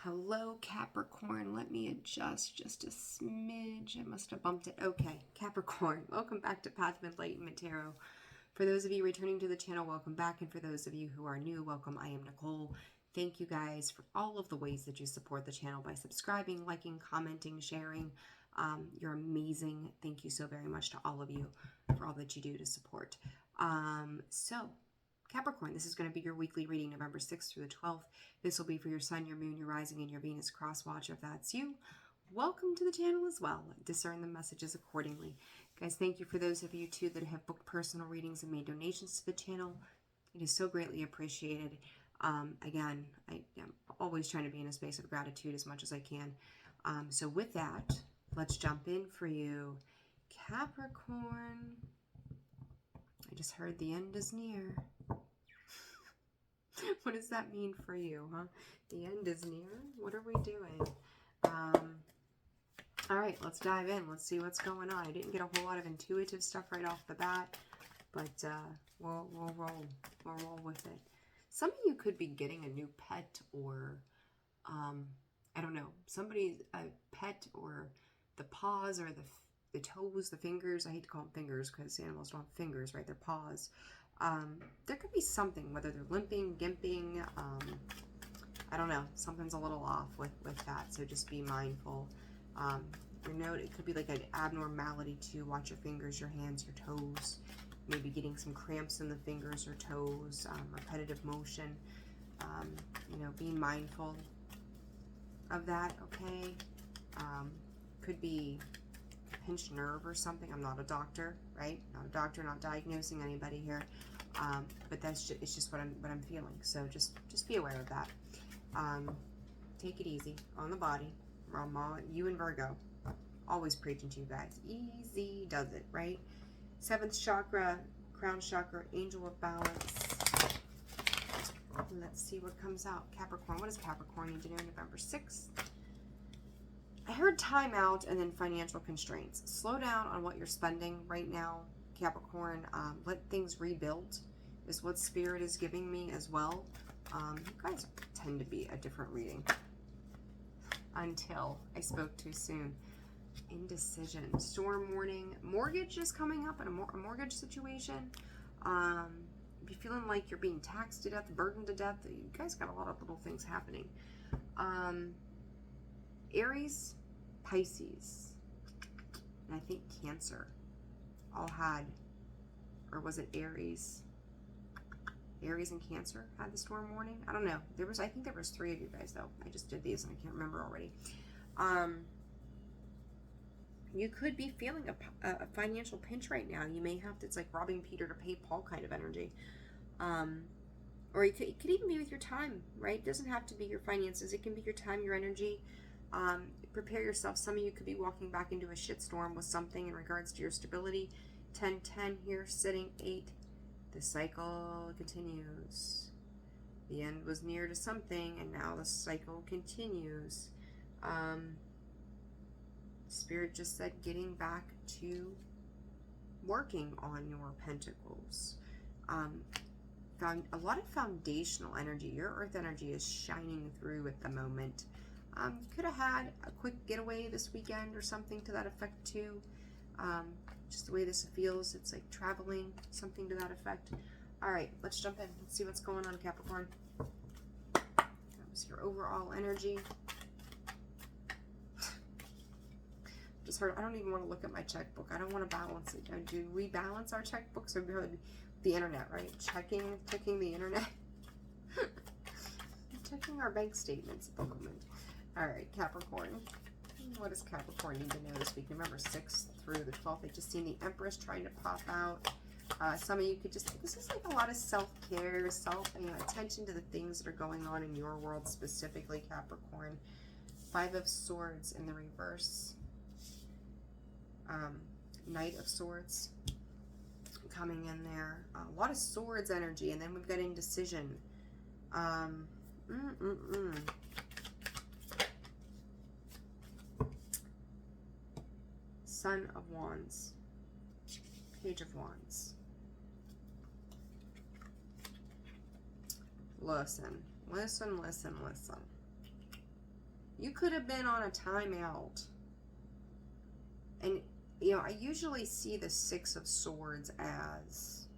Hello, Capricorn. Let me adjust just a smidge. I must have bumped it. Okay, Capricorn, welcome back to Path of Enlightenment Tarot. For those of you returning to the channel, welcome back. And for those of you who are new, welcome. I am Nicole. Thank you guys for all of the ways that you support the channel by subscribing, liking, commenting, sharing. You're amazing. Thank you so very much to all of you for all that you do to support. Capricorn, this is going to be your weekly reading, November 6th through the 12th. This will be for your Sun, your Moon, your Rising, and your Venus cross watch. If that's you, welcome to the channel as well. Discern the messages accordingly. Guys, thank you for those of you, too, that have booked personal readings and made donations to the channel. It is so greatly appreciated. Again, I am always trying to be in a space of gratitude as much as I can. So with that, let's jump in for you, Capricorn. I just heard the end is near. What does that mean for you, huh? The end is near? What are we doing? All right, let's dive in. Let's see what's going on. I didn't get a whole lot of intuitive stuff right off the bat, but we'll roll. We'll roll with it. Some of you could be getting a new pet or, I don't know, somebody's a pet, or the paws or the toes, the fingers. I hate to call them fingers because animals don't have fingers, right? They're paws. There could be something, whether they're limping, gimping, I don't know, something's a little off with that, so just be mindful. Your note, it could be like an abnormality to watch your fingers, your hands, your toes, maybe getting some cramps in the fingers or toes, repetitive motion, you know, being mindful of that, okay? Could be a pinched nerve or something. I'm not a doctor, right? Not a doctor, not diagnosing anybody here. But that's just, it's just what I'm feeling. So just be aware of that. Take it easy on the body. You and Virgo, always preaching to you guys. Easy does it, right? 7th chakra, crown chakra, angel of balance. Let's see what comes out. Capricorn, what does Capricorn need to know November 6th? I heard timeout and then financial constraints. Slow down on what you're spending right now, Capricorn. Let things rebuild is what Spirit is giving me as well. You guys tend to be a different reading until I spoke too soon. Indecision, storm warning, mortgage is coming up in a mortgage situation. Be feeling like you're being taxed to death, burdened to death. You guys got a lot of little things happening. Aries, Pisces, and I think Cancer all had, or was it Aries? Aries and Cancer had the storm warning. I don't know. I think there was 3 of you guys though. I just did these and I can't remember already. You could be feeling a financial pinch right now. You may have to, it's like robbing Peter to pay Paul kind of energy. Or it could even be with your time, right? It doesn't have to be your finances. It can be your time, your energy. Prepare yourself. Some of you could be walking back into a shitstorm with something in regards to your stability. 10-10 here, sitting 8. The cycle continues. The end was near to something, and now the cycle continues. Spirit just said getting back to working on your pentacles. Found a lot of foundational energy. Your earth energy is shining through at the moment. You could have had a quick getaway this weekend or something to that effect too. Just the way this feels, it's like traveling, something to that effect. All right, let's jump in. Let's see what's going on, Capricorn. That was your overall energy. Just heard, I don't even want to look at my checkbook. I don't want to balance it. Do we balance our checkbooks or the internet, right? Checking the internet. Checking our bank statements at the moment. All right, Capricorn. What does Capricorn need to know this week? November 6th through the 12th. I just seen the Empress trying to pop out. Some of you could just, this is like a lot of self-care, attention to the things that are going on in your world, specifically Capricorn. 5 of Swords in the reverse. Knight of Swords coming in there. A lot of Swords energy, and then we've got indecision. Son of Wands, Page of Wands. Listen. You could have been on a timeout. And, you know, I usually see the Six of Swords as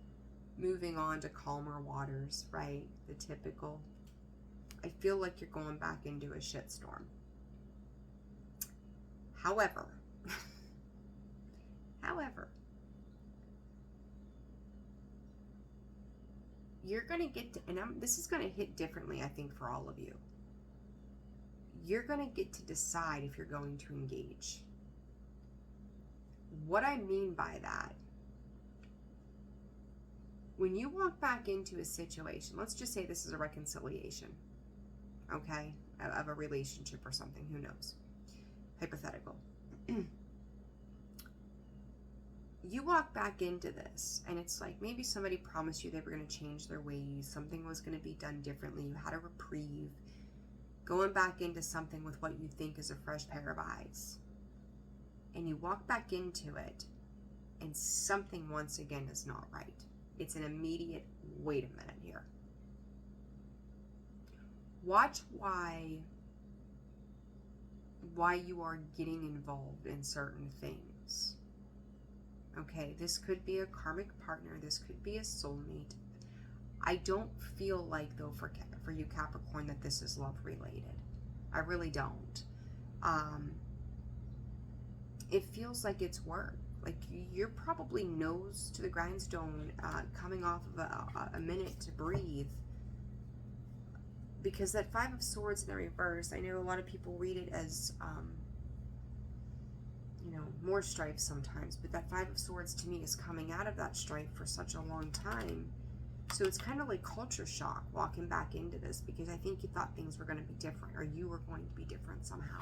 moving on to calmer waters, right? The typical. I feel like you're going back into a shitstorm. However, you're going to get to, and this is going to hit differently, I think, for all of you. You're going to get to decide if you're going to engage. What I mean by that, when you walk back into a situation, let's just say this is a reconciliation, okay, of a relationship or something, who knows, hypothetical. You walk back into this, and it's like maybe somebody promised you they were going to change their ways, something was going to be done differently, you had a reprieve, going back into something with what you think is a fresh pair of eyes. And you walk back into it, and something once again is not right. It's an immediate, wait a minute here. Watch why you are getting involved in certain things. Okay, this could be a karmic partner. This could be a soulmate. I don't feel like, though, for you, Capricorn, that this is love related. I really don't. It feels like it's work. Like you're probably nose to the grindstone, coming off of a minute to breathe. Because that Five of Swords in the reverse, I know a lot of people read it as, you know, more strife sometimes. But that Five of Swords to me is coming out of that strife for such a long time. So it's kind of like culture shock walking back into this, because I think you thought things were going to be different, or you were going to be different somehow.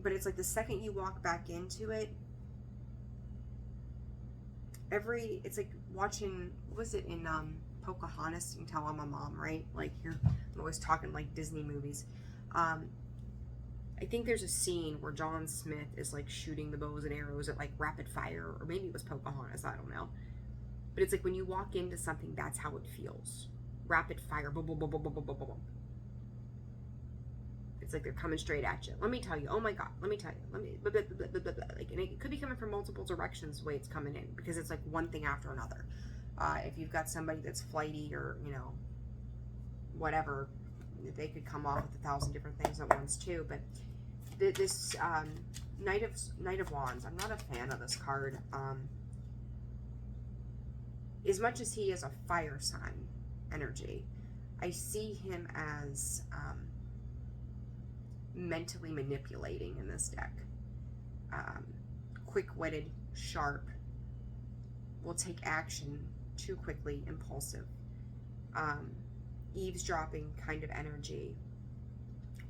But it's like the second you walk back into it, it's like watching, what was it in Pocahontas? You can tell I'm a mom, right? Like I'm always talking like Disney movies. I think there's a scene where John Smith is like shooting the bows and arrows at like rapid fire, or maybe it was Pocahontas, I don't know. But it's like when you walk into something, that's how it feels. Rapid fire, boom, boom, boom, boom, boom, boom, boom, boom. It's like they're coming straight at you. Let me tell you. Oh my God. Let me tell you. Let me blah, blah, blah, blah, blah, blah. Like, and it could be coming from multiple directions the way it's coming in, because it's like one thing after another. If you've got somebody that's flighty or, you know, whatever, they could come off with 1,000 different things at once too. But this Knight of Wands, I'm not a fan of this card. As much as he is a fire sign energy, I see him as mentally manipulating in this deck. Quick-witted, sharp, will take action too quickly, impulsive, eavesdropping kind of energy,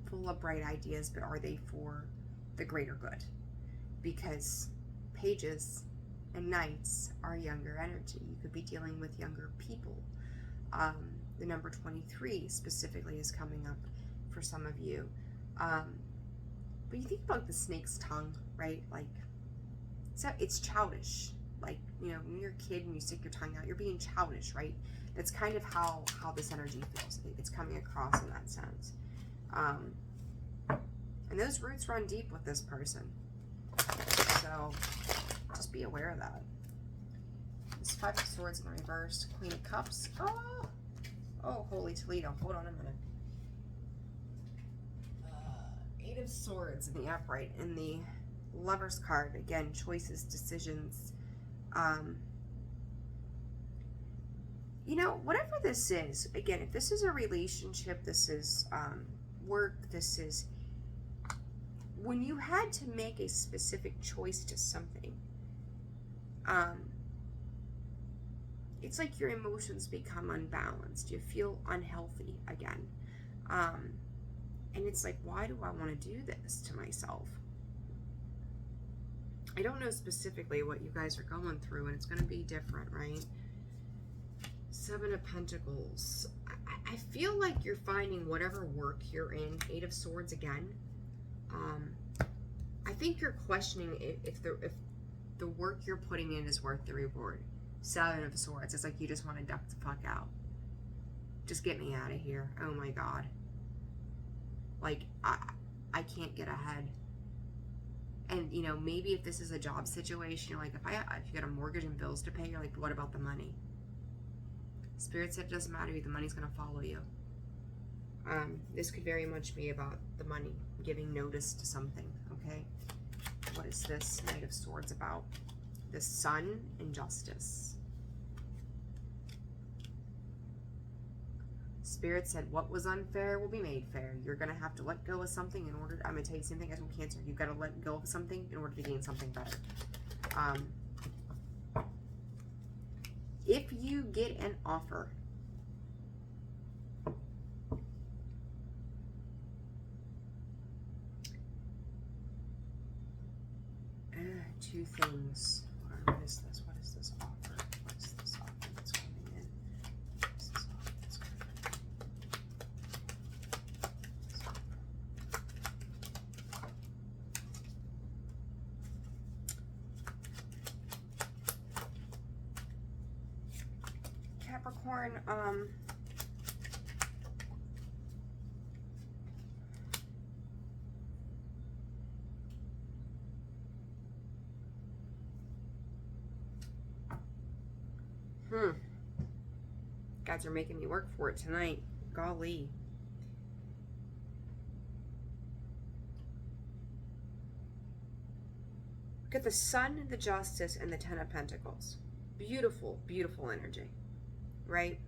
full of bright ideas, but are they for the greater good? Because pages and knights are younger energy. You could be dealing with younger people. The number 23 specifically is coming up for some of you. But you think about the snake's tongue, right? Like, so it's childish. Like, you know, when you're a kid and you stick your tongue out, you're being childish, right? That's kind of how this energy feels. It's coming across in that sense. And those roots run deep with this person. So just be aware of that. This Five of Swords in the reverse, Queen of Cups. Oh, holy Toledo. Hold on a minute. Eight of Swords in the upright, and the Lover's card. Again, choices, decisions. You know, whatever this is, again, if this is a relationship, this is work, this is when you had to make a specific choice to something, it's like your emotions become unbalanced. You feel unhealthy again. And it's like, why do I want to do this to myself? I don't know specifically what you guys are going through, and it's going to be different, right? Seven of Pentacles. I feel like you're finding whatever work you're in. Eight of Swords again. I think you're questioning if the work you're putting in is worth the reward. Seven of Swords. It's like you just want to duck the fuck out. Just get me out of here. Oh my God. Like, I can't get ahead. And, you know, maybe if this is a job situation, you're like, if you got a mortgage and bills to pay, you're like, what about the money? Spirit said it doesn't matter, the money's going to follow you. This could very much be about the money, giving notice to something, okay? What is this Knight of Swords about? The Sun and Justice. Spirit said, what was unfair will be made fair. You're going to have to let go of something in order... I'm going to tell you the same thing as with Cancer. You've got to let go of something in order to gain something better. If you get an offer... two things. What is this? What is this offer? What is this offer that's coming in? What is this offer that's coming in? Capricorn, Guys are making me work for it tonight. Golly. Look at the Sun, the Justice, and the Ten of Pentacles. Beautiful, beautiful energy. Right?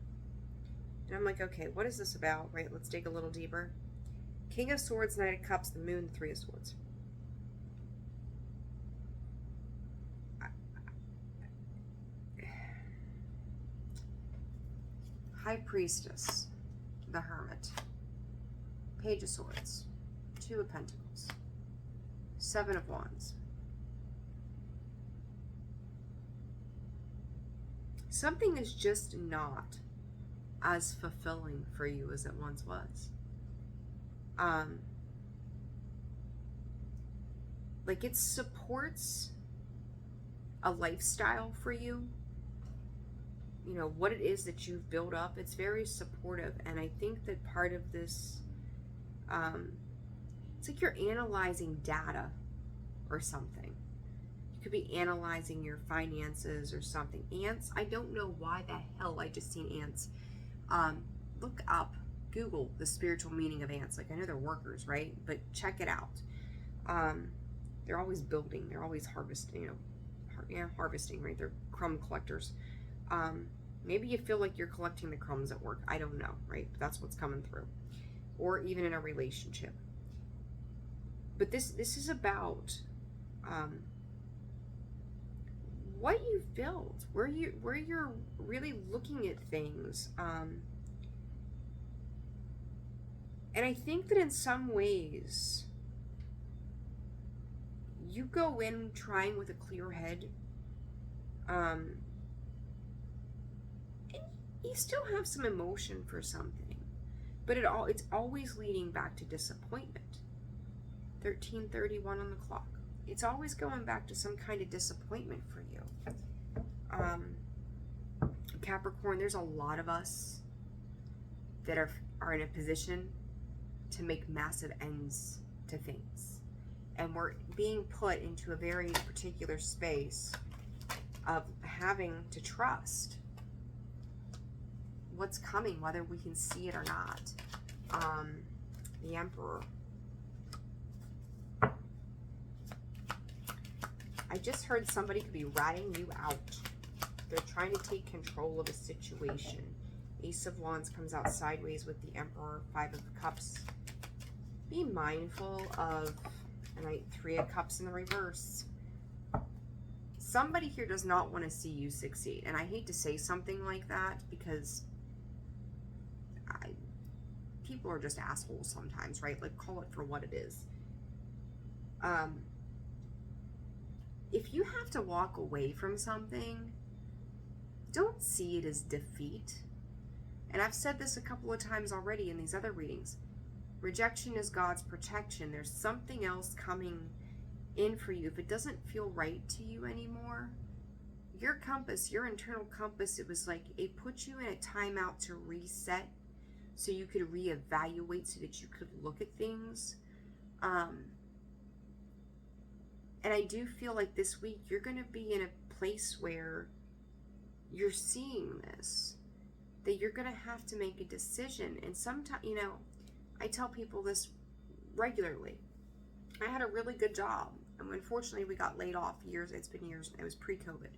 And I'm like, okay, what is this about? Right? Let's dig a little deeper. King of Swords, Knight of Cups, the Moon, Three of Swords. High Priestess, the Hermit, Page of Swords, Two of Pentacles, Seven of Wands. Something is just not as fulfilling for you as it once was. Like it supports a lifestyle for you. You know, what it is that you've built up, it's very supportive. And I think that part of this, it's like you're analyzing data or something. You could be analyzing your finances or something. Ants, I don't know why the hell I just seen ants. Look up, Google the spiritual meaning of ants. Like, I know they're workers, right? But check it out. They're always building. They're always harvesting, you know, harvesting, right? They're crumb collectors. Maybe you feel like you're collecting the crumbs at work. I don't know, right? But that's what's coming through. Or even in a relationship. But this is about what you've built, where you're really looking at things. And I think that in some ways, you go in trying with a clear head. You still have some emotion for something, but it's always leading back to disappointment. 13:31 on the clock. It's always going back to some kind of disappointment for you. Capricorn, there's a lot of us that are in a position to make massive ends to things, and we're being put into a very particular space of having to trust what's coming, whether we can see it or not. The Emperor. I just heard somebody could be ratting you out. They're trying to take control of a situation. Ace of Wands comes out sideways with the Emperor. Five of Cups. Be mindful of, and Three of Cups in the reverse. Somebody here does not want to see you succeed. And I hate to say something like that because people are just assholes sometimes, right? Like, call it for what it is. If you have to walk away from something, don't see it as defeat. And I've said this a couple of times already in these other readings. Rejection is God's protection. There's something else coming in for you. If it doesn't feel right to you anymore, your compass, your internal compass, it was like it put you in a timeout to reset so you could reevaluate, so that you could look at things. And I do feel like this week you're going to be in a place where you're seeing this, that you're going to have to make a decision. And sometimes, you know, I tell people this regularly. I had a really good job, and unfortunately we got laid off years. It's been years. It was pre-COVID.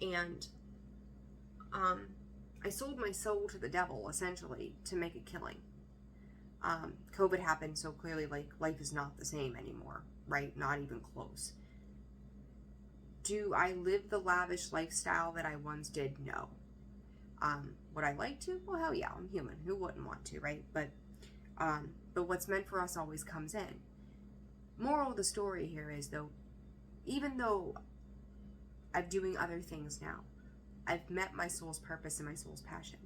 And I sold my soul to the devil, essentially, to make a killing. COVID happened, so clearly, like, life is not the same anymore, right? Not even close. Do I live the lavish lifestyle that I once did? No. Would I like to? Well, hell yeah, I'm human. Who wouldn't want to, right? But what's meant for us always comes in. Moral of the story here is, though, even though I'm doing other things now, I've met my soul's purpose and my soul's passion.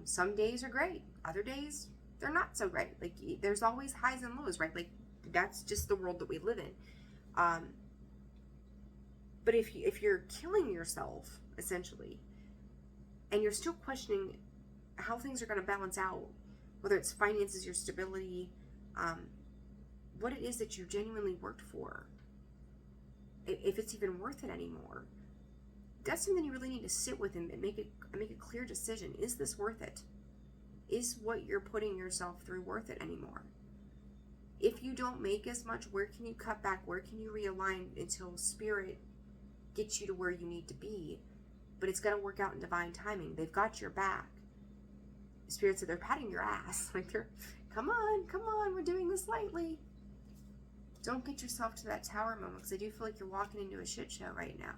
Some days are great. Other days, they're not so great. Like, there's always highs and lows, right? Like, that's just the world that we live in. But if you're killing yourself, essentially, and you're still questioning how things are going to balance out, whether it's finances, your stability, what it is that you genuinely worked for, if it's even worth it anymore, that's something you really need to sit with and make a clear decision. Is this worth it? Is what you're putting yourself through worth it anymore? If you don't make as much, where can you cut back? Where can you realign until spirit gets you to where you need to be? But it's going to work out in divine timing. They've got your back. Spirit said they're patting your ass. Like, they're, come on, we're doing this lightly. Don't get yourself to that tower moment, because I do feel like you're walking into a shit show right now.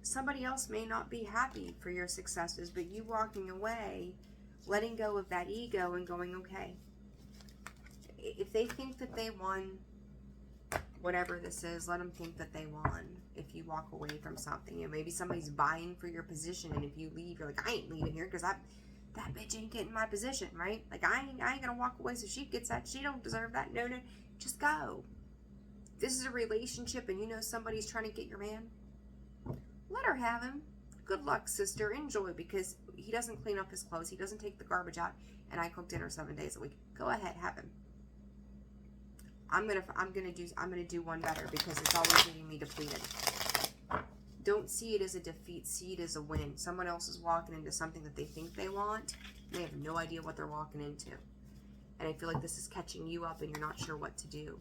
Somebody else may not be happy for your successes, but you walking away, letting go of that ego and going, okay, if they think that they won, whatever this is, let them think that they won. If you walk away from something, and maybe somebody's vying for your position, and if you leave, you're like, I ain't leaving here, because that bitch ain't getting my position, right? Like, I ain't gonna walk away so she gets that. She don't deserve that. No, just go. This is a relationship, and you know somebody's trying to get your man, let her have him. Good luck, sister. Enjoy, because he doesn't clean up his clothes. He doesn't take the garbage out, and I cook dinner 7 days a week. Go ahead, have him. I'm gonna do one better, because it's always leaving me depleted. Don't see it as a defeat. See it as a win. Someone else is walking into something that they think they want. They have no idea what they're walking into, and I feel like this is catching you up, and you're not sure what to do.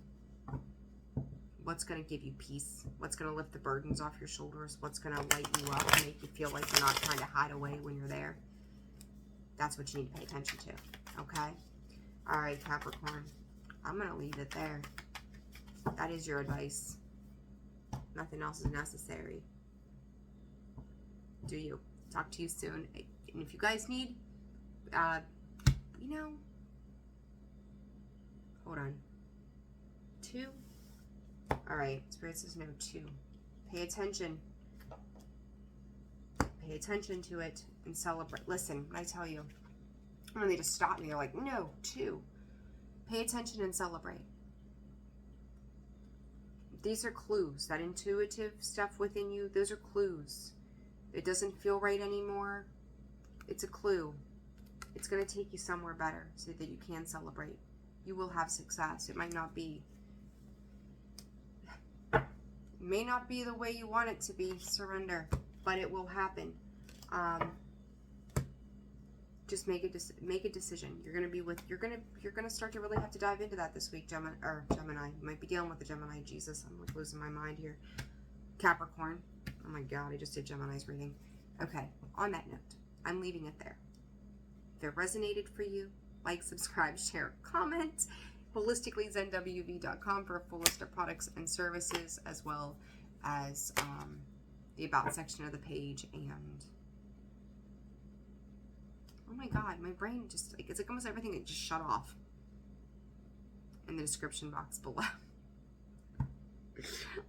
What's going to give you peace? What's going to lift the burdens off your shoulders? What's going to light you up and make you feel like you're not trying to hide away when you're there? That's what you need to pay attention to, okay? All right, Capricorn. I'm going to leave it there. That is your advice. Nothing else is necessary. Do you. Talk to you soon. And if you guys need, hold on. 2. All right, Spirit says no, 2. Pay attention. Pay attention to it and celebrate. Listen, when I tell you, when they just stop me, they're like, no, 2. Pay attention and celebrate. These are clues. That intuitive stuff within you, those are clues. It doesn't feel right anymore. It's a clue. It's going to take you somewhere better so that you can celebrate. You will have success. It might not be the way you want it to be. Surrender, but it will happen. Just make a decision. You're gonna start to really have to dive into that this week, Gemini. You might be dealing with the Gemini. Jesus, I'm like losing my mind here. Capricorn. Oh my God, I just did Gemini's reading. Okay, on that note, I'm leaving it there. If it resonated for you, like, subscribe, share, comment. HolisticallyZenWV.com for a full list of products and services, as well as the About section of the page. And oh my God, my brain just, it's like almost everything that just shut off in the description box below.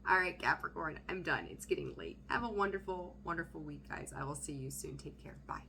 All right, Capricorn, I'm done. It's getting late. Have a wonderful, wonderful week, guys. I will see you soon. Take care. Bye.